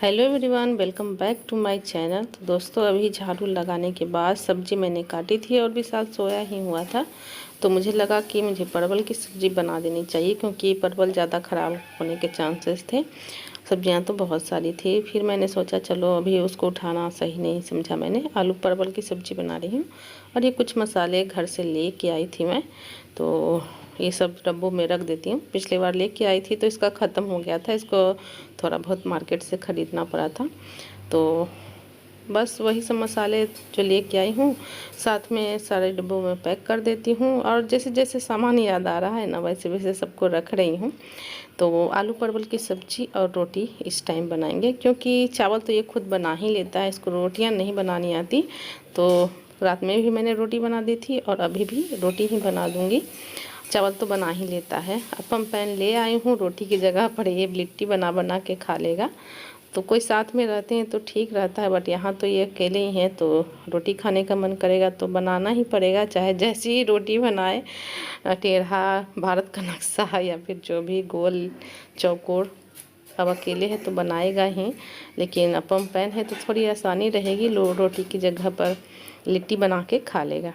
Hello everyone, welcome back to my channel. तो दोस्तों, अभी झाड़ू लगाने के बाद सब्जी मैंने काटी थी और भी साथ सोया ही हुआ था। तो मुझे लगा कि मुझे परवल की सब्ज़ी बना देनी चाहिए, क्योंकि परवल ज़्यादा ख़राब होने के चांसेस थे। सब्जियां तो बहुत सारी थी। फिर मैंने सोचा चलो अभी उसको उठाना सही नहीं समझा। मैंने आलू परवल की सब्ज़ी बना रही हूँ। और ये कुछ मसाले घर से ले के आई थी मैं, तो ये सब डब्बों में रख देती हूँ। पिछली बार लेके आई थी तो इसका ख़त्म हो गया था, इसको थोड़ा बहुत मार्केट से ख़रीदना पड़ा था। तो बस वही सब मसाले जो लेके आई हूँ साथ में सारे डब्बों में पैक कर देती हूँ। और जैसे जैसे सामान याद आ रहा है ना, वैसे वैसे सबको रख रही हूँ। तो आलू परवल की सब्ज़ी और रोटी इस टाइम बनाएंगे, क्योंकि चावल तो ये खुद बना ही लेता है, इसको रोटियाँ नहीं बनानी आती। तो रात में भी मैंने रोटी बना दी थी और अभी भी रोटी ही बना दूँगी। चावल तो बना ही लेता है। अपन पैन ले आई हूँ, रोटी की जगह पर ये लिट्टी बना बना के खा लेगा। तो कोई साथ में रहते हैं तो ठीक रहता है, बट यहाँ तो ये अकेले ही हैं, तो रोटी खाने का मन करेगा तो बनाना ही पड़ेगा, चाहे जैसी ही रोटी बनाए, टेढ़ा भारत का नक्शा या फिर जो भी गोल चौकोर। अब अकेले है तो बनाएगा ही, लेकिन अपन पैन है तो थोड़ी आसानी रहेगी, रोटी की जगह पर लिट्टी बना के खा लेगा।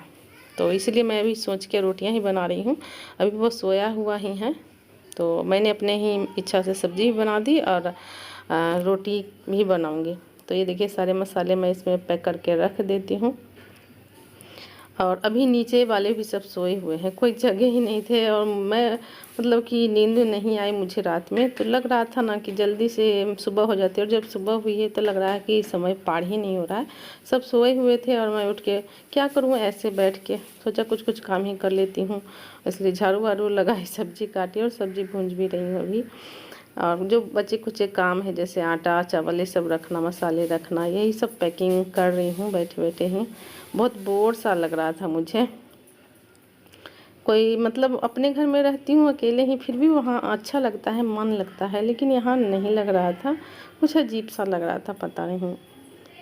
तो इसलिए मैं अभी सोच के रोटियां ही बना रही हूँ। अभी वो सोया हुआ ही है, तो मैंने अपने ही इच्छा से सब्ज़ी भी बना दी और रोटी भी बनाऊंगी। तो ये देखिए सारे मसाले मैं इसमें पैक करके रख देती हूँ। और अभी नीचे वाले भी सब सोए हुए हैं, कोई जगह ही नहीं थे। और मैं मतलब कि नींद नहीं आई मुझे रात में, तो लग रहा था ना कि जल्दी से सुबह हो जाती है। और जब सुबह हुई है तो लग रहा है कि समय पार ही नहीं हो रहा है। सब सोए हुए थे और मैं उठ के क्या करूँ, ऐसे बैठ के सोचा कुछ कुछ काम ही कर लेती हूँ। इसलिए झाड़ू वाड़ू लगाई, सब्जी काटी और सब्जी भूंज भी रही हूँ अभी। और जो बचे कुछ काम है जैसे आटा चावल ये सब रखना, मसाले रखना, यही सब पैकिंग कर रही हूँ बैठे बैठे ही। बहुत बोर सा लग रहा था मुझे। कोई मतलब अपने घर में रहती हूँ अकेले ही, फिर भी वहाँ अच्छा लगता है, मन लगता है, लेकिन यहाँ नहीं लग रहा था। कुछ अजीब सा लग रहा था, पता नहीं।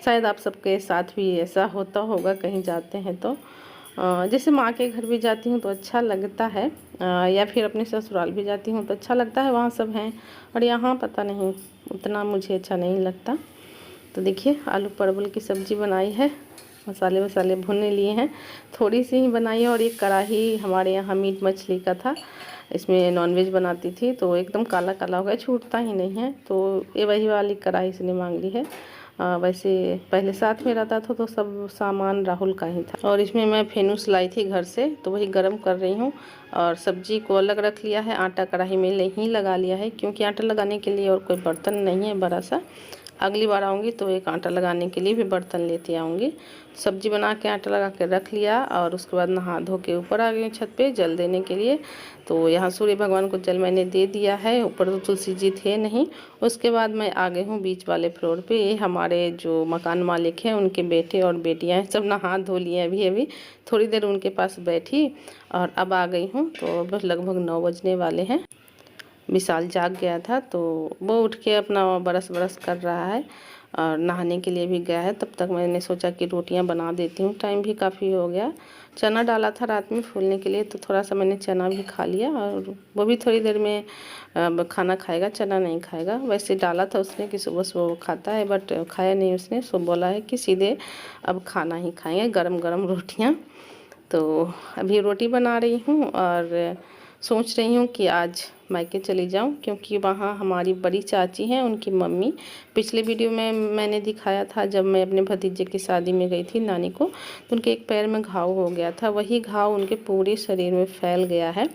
शायद आप सबके साथ भी ऐसा होता होगा, कहीं जाते हैं तो जैसे माँ के घर भी जाती हूँ तो अच्छा लगता है, या फिर अपने ससुराल भी जाती हूँ तो अच्छा लगता है, वहाँ सब हैं। और यहाँ पता नहीं उतना मुझे अच्छा नहीं लगता। तो देखिए आलू परवल की सब्ज़ी बनाई है, मसाले वसाले भुनने लिए हैं, थोड़ी सी ही बनाई है। और एक कढ़ाई हमारे यहाँ मीट मछली का था, इसमें नॉनवेज बनाती थी, तो एकदम काला काला हो गया, छूटता ही नहीं है। तो ये वही वाली कढ़ाई इसने मांग ली है। वैसे पहले साथ में रहता था तो सब सामान राहुल का ही था। और इसमें मैं फेनूस लाई थी घर से, तो वही गर्म कर रही हूँ। और सब्जी को अलग रख लिया है, आटा कढ़ाई में नहीं लगा लिया है, क्योंकि आटा लगाने के लिए और कोई बर्तन नहीं है बड़ा सा। अगली बार आऊँगी तो एक आटा लगाने के लिए भी बर्तन लेते आऊँगी। सब्जी बना के आटा लगा के रख लिया और उसके बाद नहा धो के ऊपर आ गई छत पे जल देने के लिए। तो यहाँ सूर्य भगवान को जल मैंने दे दिया है, ऊपर तो तुलसी जी थे नहीं। उसके बाद मैं आ गई हूँ बीच वाले फ्लोर पे। ये हमारे जो मकान मालिक हैं उनके बेटे और बेटियाँ हैं, सब नहा धो लिए अभी अभी। थोड़ी देर उनके पास बैठी और अब आ गई हूँ। तो बस लगभग 9 बजने वाले हैं। विशाल जाग गया था तो वो उठ के अपना ब्रश ब्रश कर रहा है और नहाने के लिए भी गया है। तब तक मैंने सोचा कि रोटियां बना देती हूँ, टाइम भी काफ़ी हो गया। चना डाला था रात में फूलने के लिए, तो थोड़ा सा मैंने चना भी खा लिया। और वो भी थोड़ी देर में खाना खाएगा, चना नहीं खाएगा। वैसे डाला था उसने कि सुबह सुबह वो खाता है, बट खाया नहीं उसने। सो बोला है कि सीधे अब खाना ही खाएंगे, गरम गरम रोटियाँ। तो अभी रोटी बना रही हूँ और सोच रही हूँ कि आज मायके चली जाऊँ, क्योंकि वहाँ हमारी बड़ी चाची हैं, उनकी मम्मी। पिछले वीडियो में मैंने दिखाया था जब मैं अपने भतीजे की शादी में गई थी नानी को, तो उनके एक पैर में घाव हो गया था। वही घाव उनके पूरे शरीर में फैल गया है।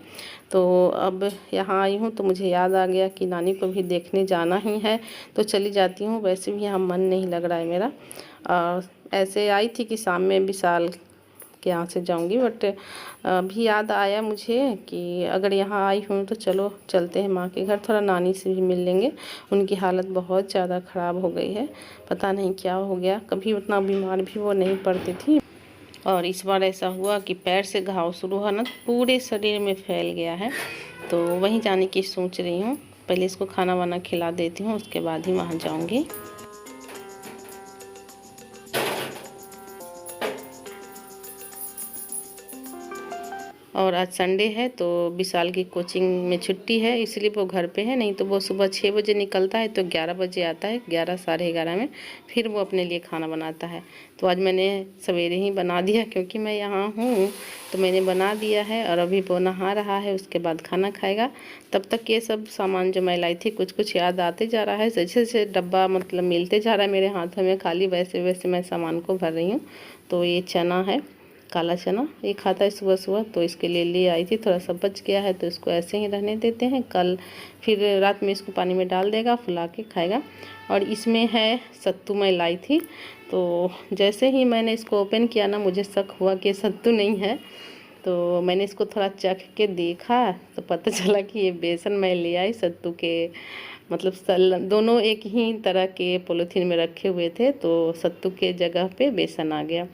तो अब यहाँ आई हूँ तो मुझे याद आ गया कि नानी को भी देखने जाना ही है, तो चली जाती हूँ। वैसे भी यहाँ मन नहीं लग रहा है मेरा। ऐसे आई थी कि शाम में विशाल के यहाँ से जाऊंगी, बट अभी याद आया मुझे कि अगर यहाँ आई हूँ तो चलो चलते हैं माँ के घर, थोड़ा नानी से भी मिल लेंगे। उनकी हालत बहुत ज़्यादा ख़राब हो गई है, पता नहीं क्या हो गया। कभी उतना बीमार भी वो नहीं पड़ती थी, और इस बार ऐसा हुआ कि पैर से घाव शुरू हुआ ना, पूरे शरीर में फैल गया है। तो वहीं जाने की सोच रही हूँ। पहले इसको खाना वाना खिला देती हूँ, उसके बाद ही वहाँ जाऊँगी। और आज संडे है तो विशाल की कोचिंग में छुट्टी है, इसलिए वो घर पे है। नहीं तो वो सुबह 6 बजे निकलता है तो 11 बजे आता है, 11 साढ़े 11 में फिर वो अपने लिए खाना बनाता है। तो आज मैंने सवेरे ही बना दिया क्योंकि मैं यहाँ हूँ, तो मैंने बना दिया है। और अभी वो नहा रहा है, उसके बाद खाना खाएगा। तब तक ये सब सामान जो मैं लाई थी कुछ कुछ याद आते जा रहा है, जैसे जैसे डब्बा मतलब मिलते जा रहा है मेरे हाथों में खाली, वैसे वैसे मैं सामान को भर रही हूँ। तो ये चना है, काला चना, ये खाता है सुबह सुबह, तो इसके लिए ले आई थी। थोड़ा सा बच गया है तो इसको ऐसे ही रहने देते हैं, कल फिर रात में इसको पानी में डाल देगा, फुला के खाएगा। और इसमें है सत्तू, मैं लाई थी। तो जैसे ही मैंने इसको ओपन किया ना, मुझे शक हुआ कि सत्तू नहीं है। तो मैंने इसको थोड़ा चख के देखा तो पता चला कि ये बेसन मैं ले आई सत्तू के, मतलब दोनों एक ही तरह के पॉलीथीन में रखे हुए थे, तो सत्तू के जगह पे बेसन आ गया।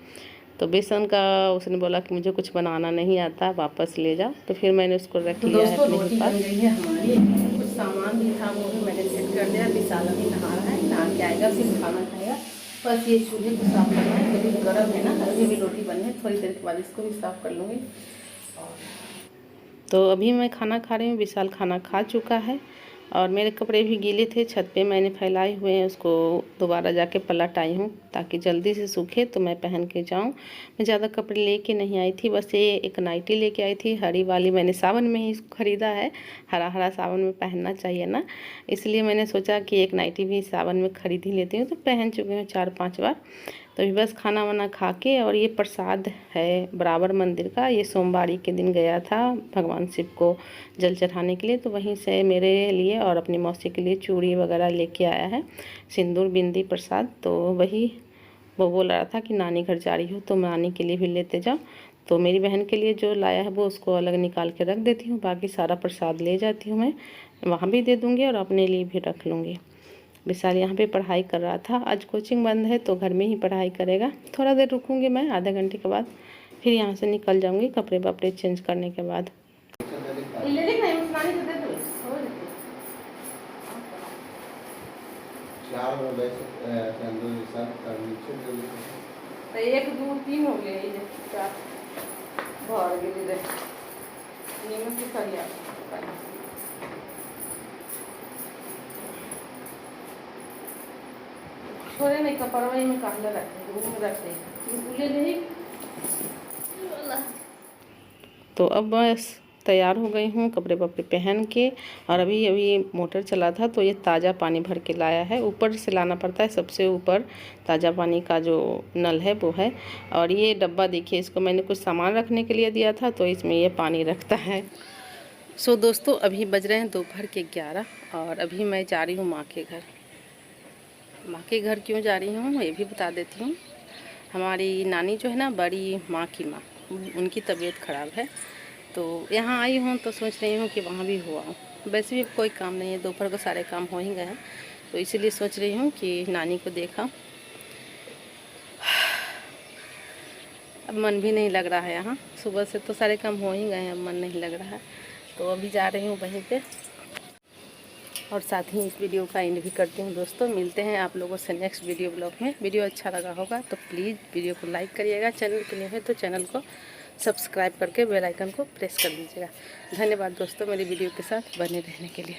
तो बेसन का उसने बोला कि मुझे कुछ बनाना नहीं आता, वापस ले जा। तो फिर मैंने उसको रख लिया है अपने ही पास। गई है हमारी, कुछ सामान भी था वो भी मैंने सेट कर दिया। विशाल अभी नहा रहा है, नहा के आएगा फिर खाना खाएगा। बस ये चूल्हे को साफ करना है, कभी गर्म है ना, अभी भी रोटी बनी है, थोड़ी देर के बाद इसको भी साफ कर लूँगी। तो अभी मैं खाना खा रही हूँ, विशाल खाना खा चुका है। और मेरे कपड़े भी गीले थे, छत पे मैंने फैलाए हुए हैं, उसको दोबारा जाके पलट आई हूँ ताकि जल्दी से सूखे तो मैं पहन के जाऊँ। मैं ज़्यादा कपड़े लेके नहीं आई थी, बस ये एक नाइटी लेके आई थी हरी वाली, मैंने सावन में ही ख़रीदा है। हरा हरा सावन में पहनना चाहिए ना, इसलिए मैंने सोचा कि एक नाइटी भी सावन में ख़रीद ही लेती हूँ। तो पहन चुकी हूँ 4-5 बार। तो अभी बस खाना वाना खा के, और ये प्रसाद है बराबर मंदिर का, ये सोमवारी के दिन गया था भगवान शिव को जल चढ़ाने के लिए, तो वहीं से मेरे लिए और अपनी मौसी के लिए चूड़ी वगैरह लेके आया है, सिंदूर बिंदी प्रसाद। तो वही वो बोल रहा था कि नानी घर जा रही हो तो नानी के लिए भी लेते जाओ। तो मेरी बहन के लिए जो लाया है वो उसको अलग निकाल के रख देती हूँ, बाकी सारा प्रसाद ले जाती हूँ मैं, वहाँ भी दे दूँगी और अपने लिए भी रख लूँगी। विशाल यहाँ पे पढ़ाई कर रहा था, आज कोचिंग बंद है तो घर में ही पढ़ाई करेगा। थोड़ा देर रुकूंगी मैं, आधे घंटे के बाद फिर यहाँ से निकल जाऊंगी कपड़े वपड़े चेंज करने के बाद। एक दो तीन हो गए, चार भर गए छोड़े नहीं, कपड़वा में काटले रखे, रूम में रख दे। तो अब बस तैयार हो गई हूँ कपड़े वपड़े पहन के। और अभी अभी मोटर चला था तो ये ताज़ा पानी भर के लाया है, ऊपर से लाना पड़ता है, सबसे ऊपर ताज़ा पानी का जो नल है वो है। और ये डब्बा देखिए, इसको मैंने कुछ सामान रखने के लिए दिया था तो इसमें ये पानी रखता है। सो दोस्तों अभी बज रहे हैं दोपहर के 11 और अभी मैं जा रही हूँ माँ के घर। माँ के घर क्यों जा रही हूँ ये भी बता देती हूँ। हमारी नानी जो है ना, बड़ी माँ की माँ, उनकी तबीयत ख़राब है, तो यहाँ आई हूँ तो सोच रही हूँ कि वहाँ भी हुआ हूँ। वैसे भी कोई काम नहीं है, दोपहर को सारे काम हो ही गए हैं, तो इसीलिए सोच रही हूँ कि नानी को देखा। अब मन भी नहीं लग रहा है यहाँ, सुबह से तो सारे काम हो ही गए हैं, अब मन नहीं लग रहा है, तो अभी जा रही हूँ वहीं पे। और साथ ही इस वीडियो का एंड भी करती हूँ दोस्तों। मिलते हैं आप लोगों से नेक्स्ट वीडियो ब्लॉग में। वीडियो अच्छा लगा होगा तो प्लीज़ वीडियो को लाइक करिएगा, चैनल के लिए है तो चैनल को सब्सक्राइब करके बेल आइकन को प्रेस कर दीजिएगा। धन्यवाद दोस्तों मेरी वीडियो के साथ बने रहने के लिए।